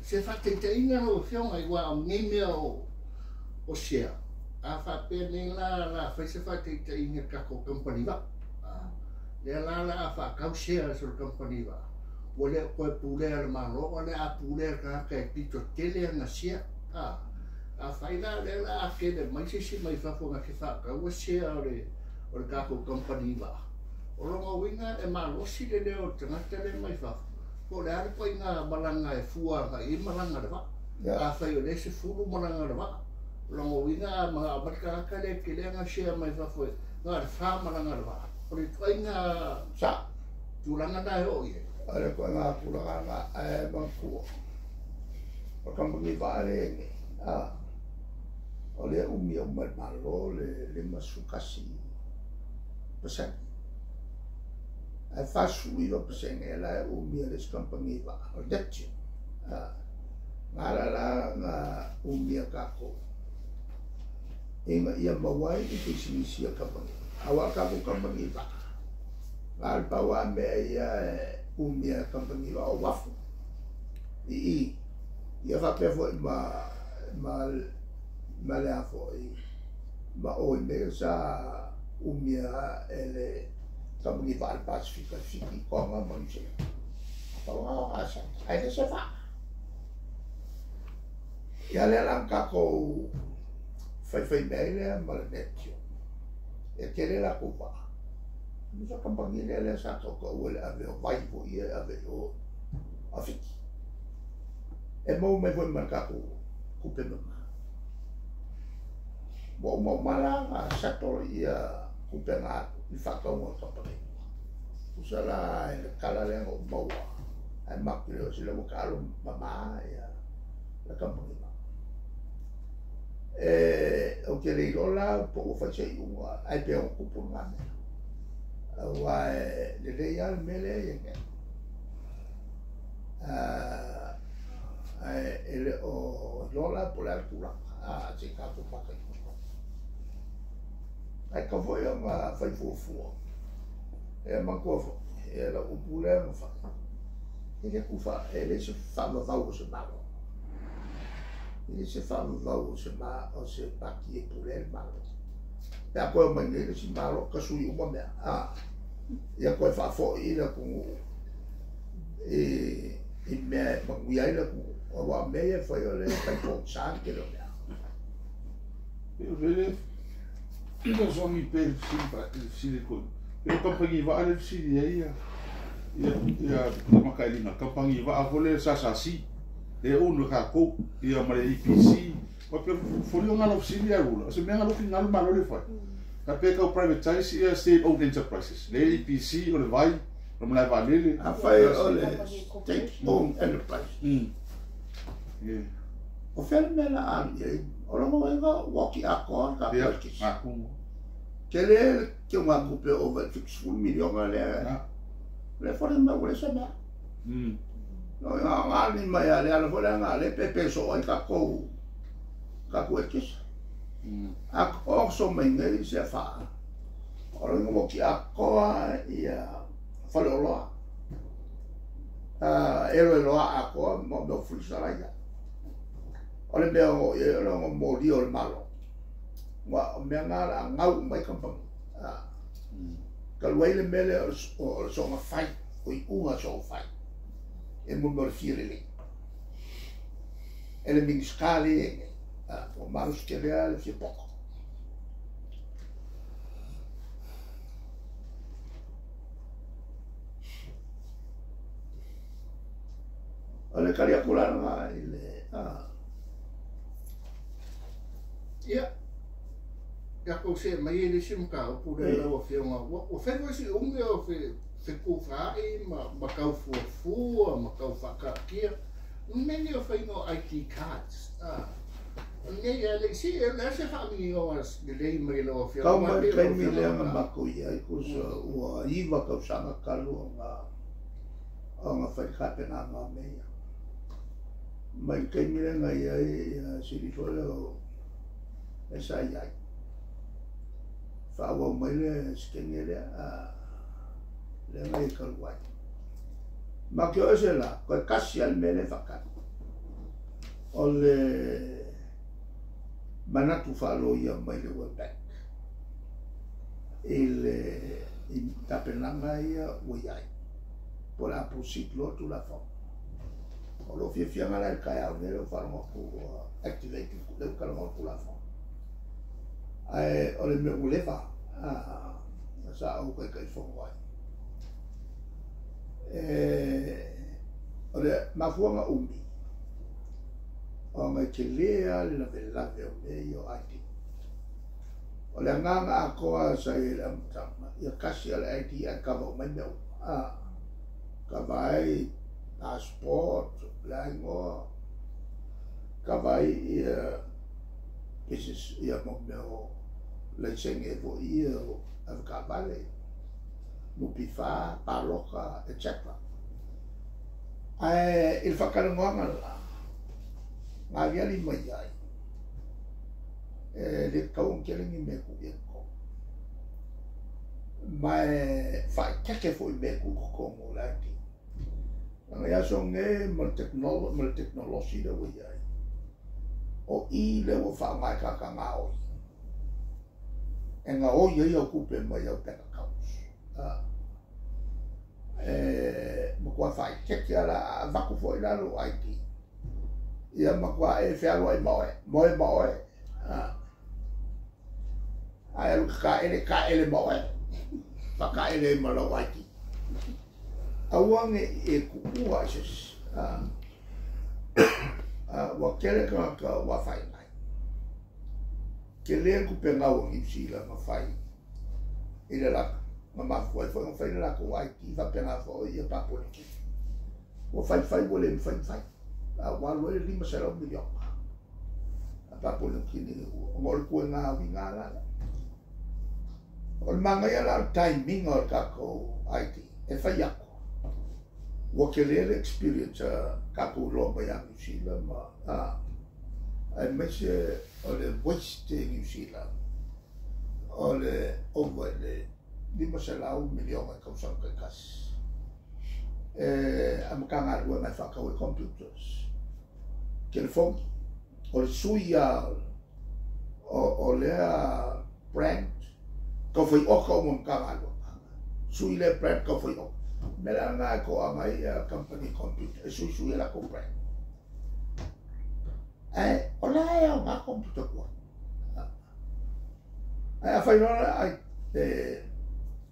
se whateiteinga no whionga I wā ngimea o share. A whapene la whai se whateiteinga kako company wa. Le la a whakau share sur company wa. Wale koe pulea le malo, wale a pulea ka pito tele na share. A whaina le la a kene mai se mai whafonga ke whakau a share o le kako company wa. O ronga winga e malosi le leo tangata le mai whafo. Ko le are koe ngā malanga e fua ka I malanga rewa. A whai o le se furu malanga rewa. Ronga winga mga abaraka le ke le ngā share mai whafo e ngā re wha malanga rewa. O le koe ngā sa tūranga nai o ie. O le koe ngā pūranga e mangkua. O kampangi whaare enge. O le umi o mai malo le masukasi. Pasang. Ai fasu I lo pasenge la umi le kampangi wa o detche ngara la nga umi kako inga ia mawai I sisi kampangi awal kako kampangi wa ngal pawa me ia umi kampangi wa wafu I ia fa pe fo ma le afo ma o me sa umi ele Kampangi wa al Pasifika fiki konga manche. Tawa asa. Ai se fa. Ya le lang kako fai mele malnetio. E kele la kupa. Musa kampangi le sa to ko wele ave vai vo ia ave o afiki. E mo me vo marcako kupe mama. Mo mala sa to ia kupe ngato. I whakau ngā kapare. Usala e kala lenga o maua. Ai maki leo sila mo kalo mama ia la kampangi ma. O ke rei rola po o whachai unga. Ai pe o kupu ngā mea. Awa le rei al mele e nge. Ele o rola po le al kuranga. Se kato pakai. Ai ka foi uma fai fofo é uma coisa ela o problema fa ele que fa ele se fala vào se malo ele se fala vào se ma o se paki por ele malo e a coisa mais ele se malo que sui uma me e a coisa fa fo ele com e me manguia ele com o a meia foi ele vai com sangue ele eu vejo Ina songi pe silikon. Pero kampangi wa ale sili ia makailina kampangi wa avole sasasi e unu ka ko ia mare IPC. Ma pe folio ngalo sili arula. Se me ngalo ngalo malo le fa. Ka pe ka privatize ia state owned enterprises. Le IPC o le vai no me va lele. A fai o le state owned enterprise. O fel me la ali ora mo venga waki akon ka perkis. Kele ke uma coupe over 6 million le fora me wole sama. No ali mai ale ala fora ngale pepe so ai ka ko perkis. Ak also me ngai se fa. Ora mo ki akoa ia falolo. Ero lo akoa mo do frisala ia. Ole mea o e rongo mori o le malo. Wa mea ngara ngau mai kampangi. Ka luai le mele o songa fai. O I unga songa fai. E mundo le fire le. E le miniskali e. O marus ke lea le fie poko. Ole karia kulanga i le. Ia. Ia ko se mai ele se mka o pure la o fionga. O fe si unge o fe kufai ma kau fu ma kau whakakia. Many of no IT cards. Nei ele si ele se fami o as de lei mai lo fionga. Kau mai kai mi le ma ko ia I ko so o iwa ka sanga kalu nga fai kapena ma meia. Mai kai mi le ngai ai si fole esa ia fa wa mai le skengele le ngai kalwai Ma ke o se la, koe kasi al mele whakana. O le manatu whalo ia mai le World Bank. I le tapenanga ia ui ai. Po la prosit lotu la whao. O lo fia ngala e kai au nere o wharonga ku activate ku leu kalonga ku la whao. Ai o le me ulewa. Sa au kai kai whongwai. O le mafuanga umi. O ngai ke lea le lave o mei o IT. O le nganga a koa sa i le amutama. Ia kasi ale IT a kawa o mai meu. Kawai passport, lango. Kawai ia business ia mo meu leisenge vo ia o avkabale. Mupifa, paloka, etc. Il whakarangonga la. Ngā viali mai ai. Le kaung kelingi me ku ieko. Mai whai keke fo i me ku kongo laki. Nga yaso nge mal teknolosi da wai ai. O I lewo wha ngai kaka ngā oi. E ngā oi ai au kupe mai au peka kaus. Makua whai keke ala vaku fo i lalo IT. Ia makua e whiaro e moe. Ai alu ka ele moe. Whaka ele malo IT. Awange e kukua isis. Wa kele ka wa whai nai. Kele ku pe ngau ngipsi la ma whai. Ile laka. Ma foi whai la ko IT va pe ngā fo ia papole. Wa whai wole whai. Walu e 5 miliona. Papole kini ngol ku ngā winga la. O manga ia la timing o kako IT. E whai ako. Wa kelele experience kako lomba ya New Zealand ma ai mese o le West New Zealand. O le over le 5 miliona kausan kai kas. Am kanga rua mai whakau e computers. Telefon, o le sui o lea brand, kau whai oka o mon kanga rua. Sui le brand kau whai oka. Mela ngā ko a mai company computer, e sui la ko brand. O la e o ngā computer kua. A whai nora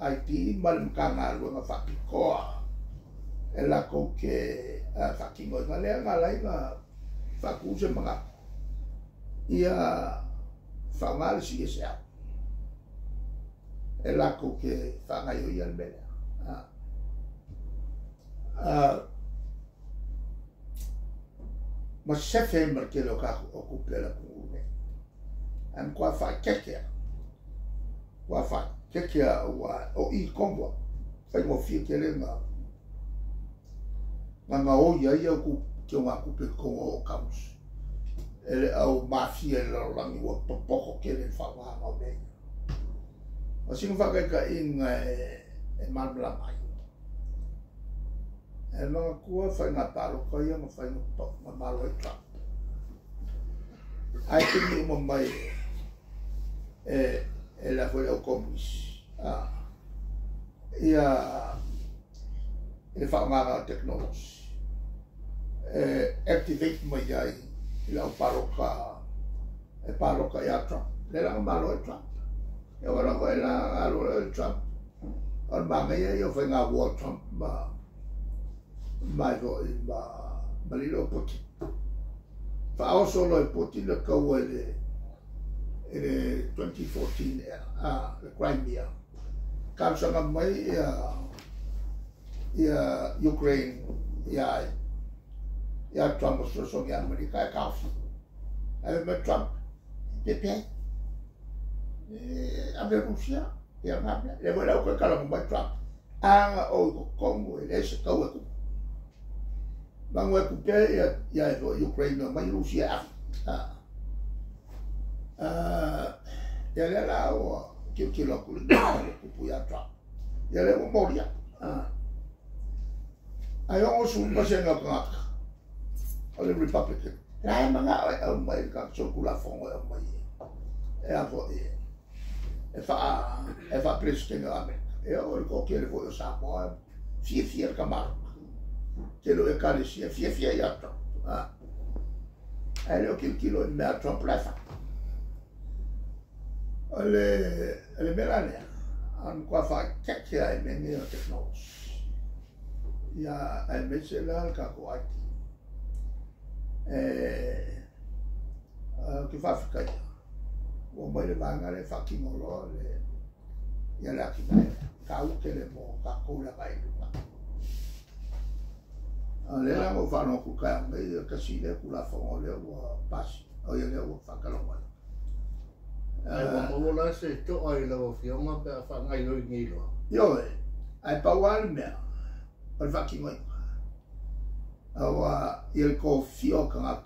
IT mal kanga rua ngā whakikoa. E la ko ke whakingo i ngalea ngā lai ngā whakuse mga. Ia whangale si e sea. E la ko ke whangai o i almele. Ma sefe markele o kako o kupela kungune. Am kwa whai kekea. Kwa whai kekea o I kongwa. Whai mo fia kele ngā. Ngā o ia ku ki o ngā kupe kongo o kaus. Ele au mafia e larangi wa popoko kele whanga o mei. O singa whakai ka inga e malmala mai. E mga kua whai ngā paro kai ngā whai ngā malo e Trump. Ai tini uma mai e la whai au komis. Ia e whanganga technology. Activate mai ai i lau paroka ia Trump. Le langa malo e Trump. E wala ko e la alo e Trump. Or manga ia i o whai ngā war Trump mai ko i malilo poti. Whaoso lo e poti le kaua e le 2014 le Crimea. Kausanga mai ia Ukraine ia Trump o so ia Amerika e kausi. Ave me Trump pepe. Ave Rusia ia ngapia. Le vola ko kala mo Trump. Anga o Kongo e se kaua ku. Bangwe ku pe ia Ukraine mai Rusia. Ia le la o que lo ku ia Trump. Ia le mo moria. Ai o su ma se nga ka. O le Republican. Lai manga o mai ka so kula fongo o mai. E a fo e. E fa presidente nga me. E o ko ke le fo sa po. Fie ka mar. Ke lo e ka le fie ya to. Ah. Ai le kilo e me Trump la fa. Le melania an qua fa che ai meni o technology. Ya ai mese la ka ko ai che fa fikai o mai le banga le fa ki molo le ya la ki mai ka u ke le mo ka ko la bai le la mo fa no ku ka mai ka si le ku la fo le o pas o ya le o fa ka lo mai ai wa mo la se to ai la o fioma pe fa ngai lo ngi lo yo ai pa wal me per fa ki mai awa il ko fio ka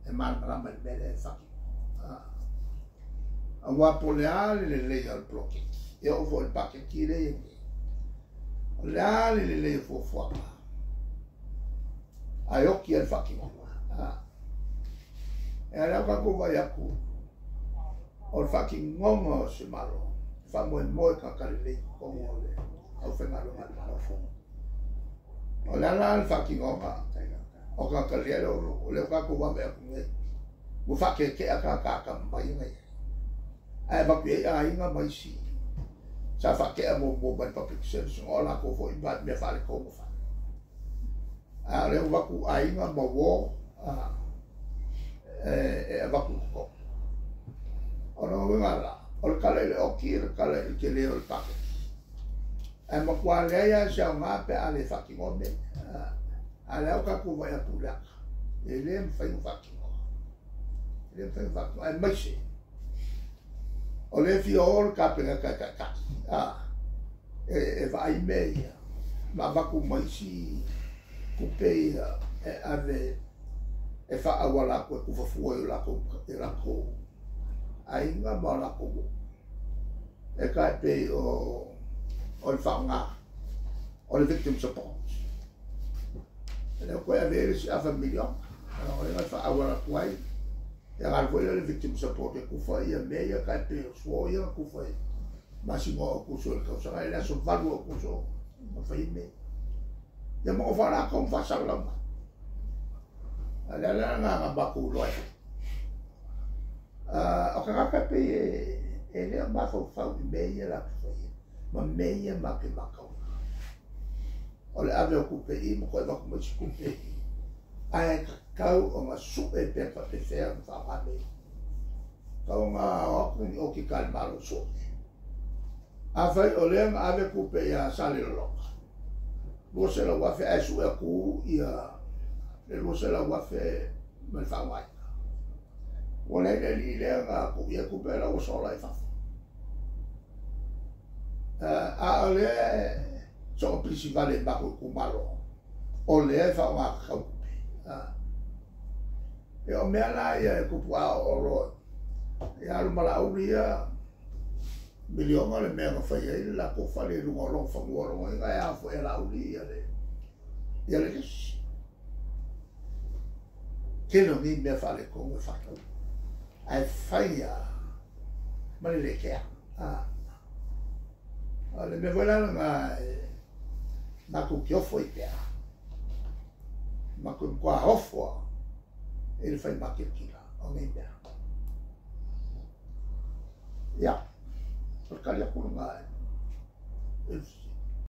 e mal rama il bene fa awa poleale le al blocchi e o vol paquet le fo fo ai occhi al fa ki e ala ka ko vai aku o fa ki ngomo se malo fa mo ka ka le ko le au fe malo malo fo o la fa ki ngoma o ka ka le ka ko wa me ku mo fa ke ka mai mai ai ba ke ai nga mai si sa fa ke mo ba public service o la ko fo ba me fa le ko mo fa a le wa ku ai nga mo wo va ku ko o no la o ka le o ki ka le ke le o pa ai mo kwa le ya sa ma pe ale fa ki mo me ale o ka ku va ya pula ele me fa fa ki mo ele fa fa ai mai si o le fior ka pe ka e vai meia ma va ku mai si ku pe ave e fa awala ko ku fa fu la ko ai nga ba la ko e ka pe o fa nga o le victim support e ko ya ver si a família o le fa awala ko ai e ga ko le victim support ku fa ia meia ka pe so ia ku fa masimo ku so ka sa la so valu ku so fa me ya mo fa la ko fa sa la ala nga ba ku lo o ka pe e le ma fa me la ma me ma ke ma ka o le ave ku pe I mo ko ba ku ma ku pe ai ka o ma su e pe pa pe fer fa ma me ka o ma o ki calma lo so a fa o le ave ku pe ya sale lo lo se lo wa fe a su e ku ia le se la wa fe me fa wa o le le ga ku ia ku pe la o so la fa a le so principale ba ku malo o le fa wa ka e o me la ia ku pa o ro ya lo mala o ia milion le me fa ia la ku fa le lu lo fa lo ga ya fo la o ia le che non mi fare come fatto ai fai ma le che le me voilà ma con che offo ite ma con qua offo e fai ma che kila o me ya perché ya con ma